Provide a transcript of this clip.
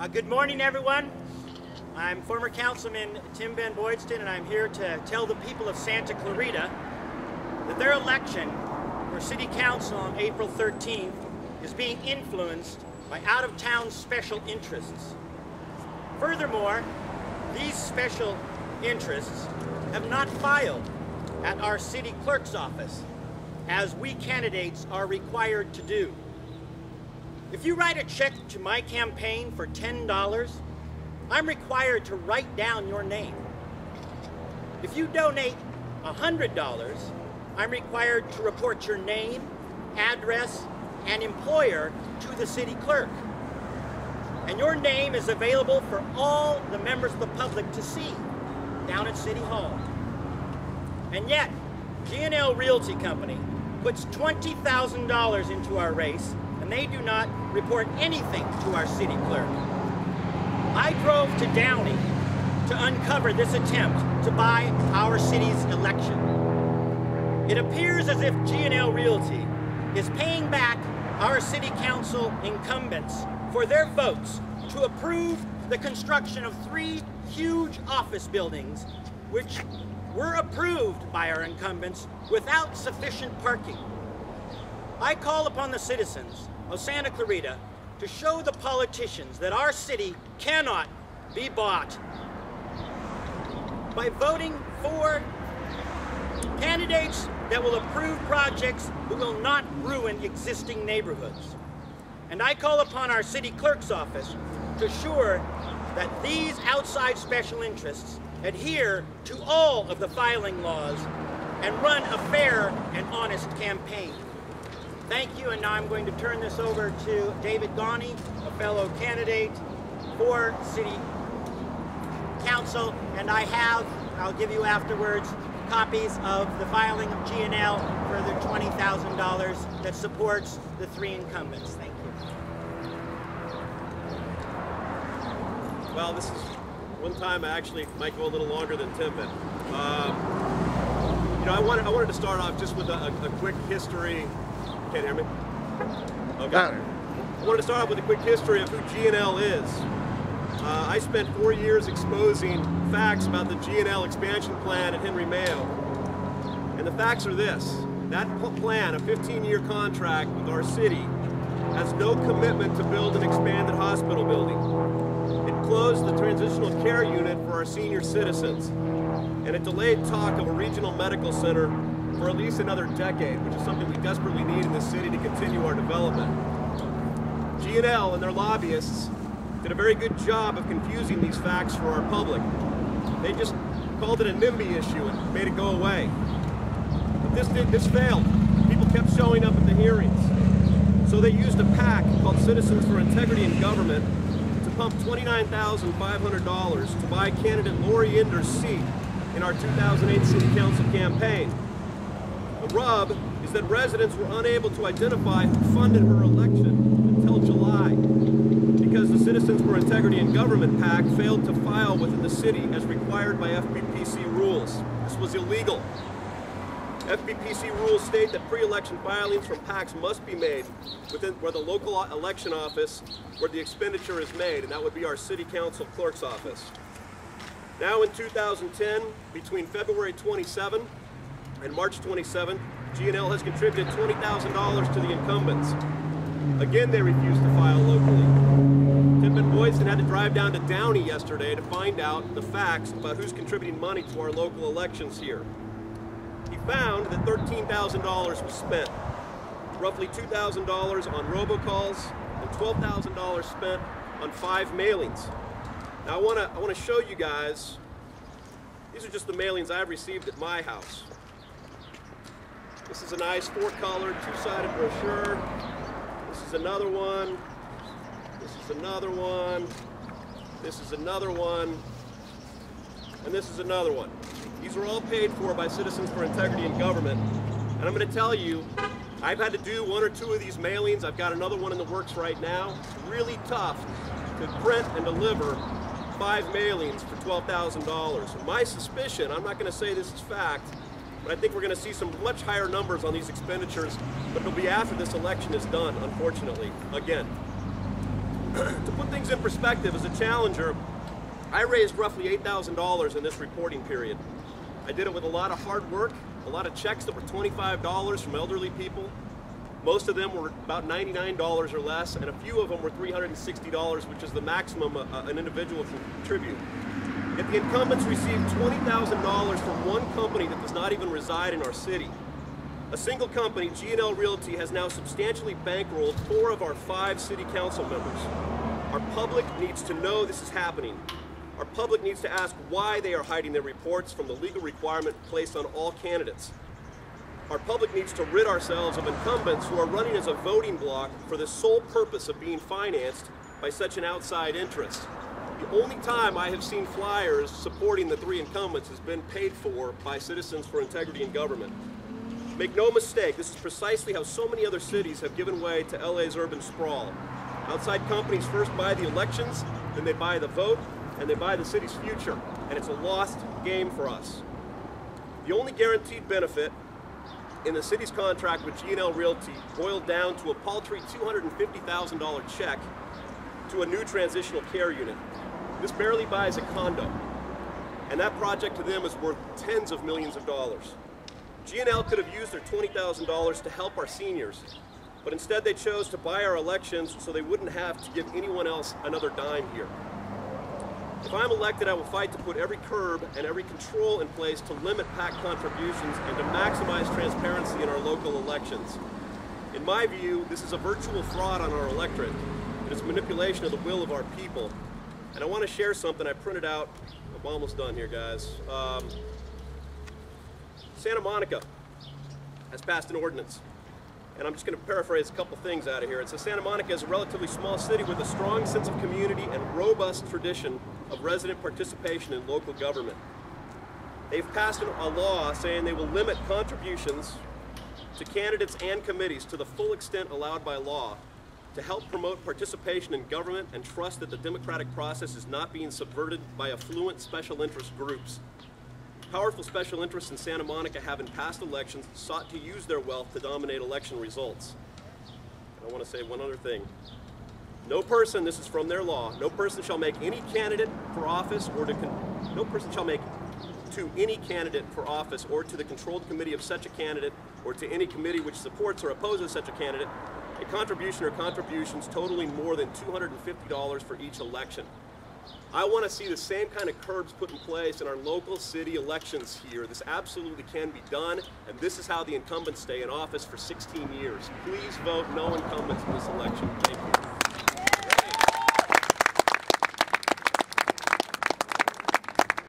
Good morning, everyone. I'm former Councilman TimBen Boydston, and I'm here to tell the people of Santa Clarita that their election for City Council on April 13th is being influenced by out-of-town special interests. Furthermore, these special interests have not filed at our city clerk's office, as we candidates are required to do. If you write a check to my campaign for $10, I'm required to write down your name. If you donate $100, I'm required to report your name, address, and employer to the city clerk. And your name is available for all the members of the public to see down at City Hall. And yet, G&L Realty Company puts $20,000 into our race, and they do not report anything to our city clerk. I drove to Downey to uncover this attempt to buy our city's election. It appears as if G&L Realty is paying back our city council incumbents for their votes to approve the construction of 3 huge office buildings, which were approved by our incumbents without sufficient parking. I call upon the citizens of Santa Clarita to show the politicians that our city cannot be bought by voting for candidates that will approve projects who will not ruin existing neighborhoods. And I call upon our city clerk's office to assure that these outside special interests adhere to all of the filing laws and run a fair and honest campaign. Thank you, and now I'm going to turn this over to David Gauny, a fellow candidate for City Council, and I'll give you afterwards, copies of the filing of G&L for the $20,000 that supports the 3 incumbents. Thank you. Well, this is one time I actually might go a little longer than TimBen. I wanted to start off just with a quick history. Can't hear me? Okay. I wanted to start off with a quick history of who G&L is. I spent 4 years exposing facts about the G&L expansion plan at Henry Mayo. And the facts are this. That plan, a 15-year contract with our city, has no commitment to build an expanded hospital building. It closed the transitional care unit for our senior citizens. And it delayed talk of a regional medical center for at least another decade, which is something we desperately need in this city to continue our development. G&L and their lobbyists did a very good job of confusing these facts for our public. They just called it a NIMBY issue and made it go away. But this failed. People kept showing up at the hearings. So they used a PAC called Citizens for Integrity in Government to pump $29,500 to buy candidate Lori Inder's seat in our 2008 City Council campaign. The rub is that residents were unable to identify who funded her election until July because the Citizens for Integrity in Government PAC failed to file within the city as required by FPPC rules. This was illegal. FPPC rules state that pre-election filings from PACs must be made within the local election office where the expenditure is made, and that would be our City Council Clerk's office. Now in 2010, between February 27 and March 27th, G&L has contributed $20,000 to the incumbents. Again, they refused to file locally. TimBen Boydston had to drive down to Downey yesterday to find out the facts about who's contributing money to our local elections here. He found that $13,000 was spent, roughly $2,000 on robocalls, and $12,000 spent on 5 mailings. Now I want to show you guys, these are just the mailings I've received at my house. This is a nice 4-colored, 2-sided brochure. This is another one. This is another one. This is another one. And this is another one. These were all paid for by Citizens for Integrity in Government. And I'm going to tell you, I've had to do 1 or 2 of these mailings. I've got another one in the works right now. It's really tough to print and deliver 5 mailings for $12,000. My suspicion, I'm not going to say this is fact, but I think we're going to see some much higher numbers on these expenditures, but it'll be after this election is done, unfortunately, again. To put things in perspective, as a challenger, I raised roughly $8,000 in this reporting period. I did it with a lot of hard work, a lot of checks that were $25 from elderly people. Most of them were about $99 or less, and a few of them were $360, which is the maximum an individual can contribute. Yet the incumbents received $20,000 from one company that does not even reside in our city. A single company, G&L Realty, has now substantially bankrolled 4 of our 5 city council members. Our public needs to know this is happening. Our public needs to ask why they are hiding their reports from the legal requirement placed on all candidates. Our public needs to rid ourselves of incumbents who are running as a voting bloc for the sole purpose of being financed by such an outside interest. The only time I have seen flyers supporting the 3 incumbents has been paid for by Citizens for Integrity in Government. Make no mistake, this is precisely how so many other cities have given way to LA's urban sprawl. Outside companies first buy the elections, then they buy the vote, and they buy the city's future, and it's a lost game for us. The only guaranteed benefit in the city's contract with G&L Realty boiled down to a paltry $250,000 check to a new transitional care unit. This barely buys a condo, and that project to them is worth tens of millions of dollars. G&L could have used their $20,000 to help our seniors, but instead they chose to buy our elections so they wouldn't have to give anyone else another dime here. If I'm elected, I will fight to put every curb and every control in place to limit PAC contributions and to maximize transparency in our local elections. In my view, this is a virtual fraud on our electorate. It is manipulation of the will of our people. And I want to share something I printed out. I'm almost done here, guys. Santa Monica has passed an ordinance, and I'm just going to paraphrase a couple things out of here. It says Santa Monica is a relatively small city with a strong sense of community and robust tradition of resident participation in local government. They've passed a law saying they will limit contributions to candidates and committees to the full extent allowed by law to help promote participation in government and trust that the democratic process is not being subverted by affluent special interest groups. Powerful special interests in Santa Monica have in past elections sought to use their wealth to dominate election results. And I want to say one other thing. No person, this is from their law, no person shall make any candidate for office or no person shall make to any candidate for office or to the controlled committee of such a candidate or to any committee which supports or opposes such a candidate a contribution or contributions totaling more than $250 for each election. I want to see the same kind of curbs put in place in our local city elections here. This absolutely can be done, and this is how the incumbents stay in office for 16 years. Please vote no incumbents in this election. Thank you.